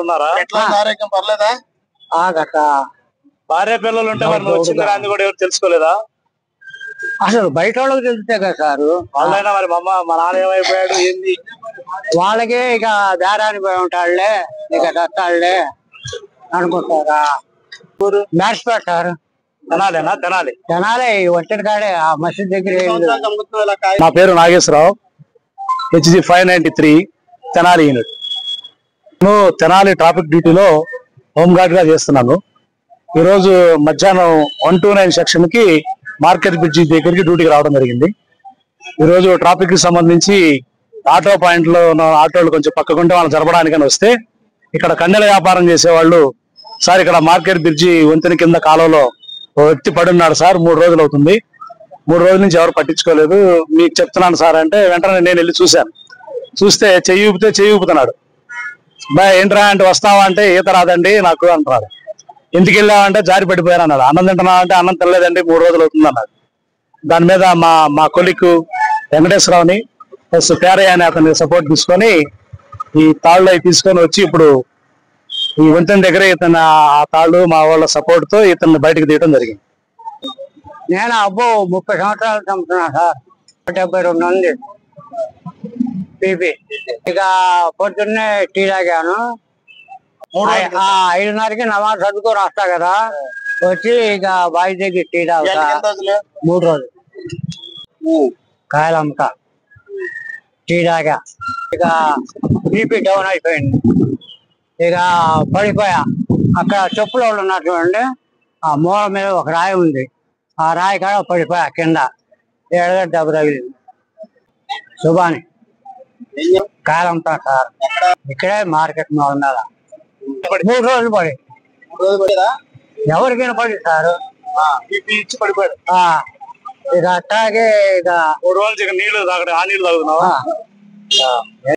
ఉన్నారా? ఆరోగ్యం పర్లేదా? భార్య పిల్లలు ఉంటే మరి నువ్వు వచ్చింది రాంది కూడా ఎవరు తెలుసుకోలేదా? అసలు బయట వాళ్ళకి తెలిస్తే కదా సారు. వాళ్ళైనా మరి మా నాన్న ఏమైపోయాడు ఏంది వాళ్ళకే ఇక దారానికి పోయి ఉంటాడులే, ఇక దత్తాడులే అనుకుంటారా? మ్యాచ్ పెట్టారు. తెనాలేనా? తెనాలే ఒంటరి కాడే ఆ మసీద్ దగ్గర. నా పేరు నాగేశ్వరరావు, HG 593 తెనాలి యూనిట్. నేను తెనాలి ట్రాఫిక్ డ్యూటీలో హోంగార్డ్ గా చేస్తున్నాను. ఈరోజు మధ్యాహ్నం 129 సెక్షన్ కి మార్కెట్ బ్రిడ్జి దగ్గరికి డ్యూటీకి రావడం జరిగింది. ఈరోజు ట్రాఫిక్ కి సంబంధించి ఆటో పాయింట్ లో ఉన్న ఆటోలు కొంచెం పక్కకుంటే వాళ్ళు జరపడానికని వస్తే ఇక్కడ కన్నెల వ్యాపారం చేసేవాళ్ళు, సార్ ఇక్కడ మార్కెట్ బ్రిడ్జి వంతెన కింద కాలంలో ఓ వ్యక్తి పడున్నాడు సార్, 3 రోజులు అవుతుంది, 3 రోజుల నుంచి ఎవరు పట్టించుకోలేదు, మీకు చెప్తున్నాను సార్ అంటే వెంటనే నేను వెళ్ళి చూశాను. చూస్తే చెయ్యి ఊపుతున్నాడు. బాయ్ ఏంట్రా అంటే వస్తావా అంటే ఈత రాదండి నాకు అంటున్నాడు. ఎందుకు వెళ్ళావంటే జారి పడిపోయాను అన్నాడు. అన్నం తింటున్నావు అంటే అన్నం తినలేదండి 3 రోజులు అవుతుంది అన్నాడు. దాని మీద మా కొలిక్ వెంకటేశ్వరరావుని ప్లస్ పేరయ్య అని అతని సపోర్ట్ తీసుకొని ఈ తాళ్ళు అవి తీసుకొని వచ్చి ఇప్పుడు ఈ వంతెన దగ్గర ఇతను ఆ తాళ్ళు మా వాళ్ళ సపోర్ట్ తో ఇతన్ని బయటకు తీయడం జరిగింది. నేను 30 సంవత్సరాలు చంపుతున్నా సార్. 72 ఉంది బీపీ. ఇక పొద్దున్నే టీ తాగాను. 5:30కి నమాజ్ చదువుకొని వస్తా కదా, వచ్చి ఇక బావి దగ్గర టీ తాగుతా. 3 రోజులు కాయలు అమ్మక టీ తాగా. ఇక బీపీ డౌన్ అయిపోయింది. ఇక పడిపోయా. అక్కడ చెప్పులు వాళ్ళు ఉన్నారు చూడండి, ఆ మూల మీద ఒక రాయి ఉంది, ఆ రాయి కాడ పడిపోయా కింద. ఏడగ దెబ్బ తగిలింది. శుభాని కాయలంతా సార్. ఇక్కడే మార్కెట్ మూల మీద 3 రోజులు పడి. ఎవరికైనా పడి సార్ ఇచ్చి పడిపోయాడు. ఇక అట్లాగే ఇక 3 రోజులు నీళ్లు తాగడం, ఆ నీళ్లు తాగుతున్నావా?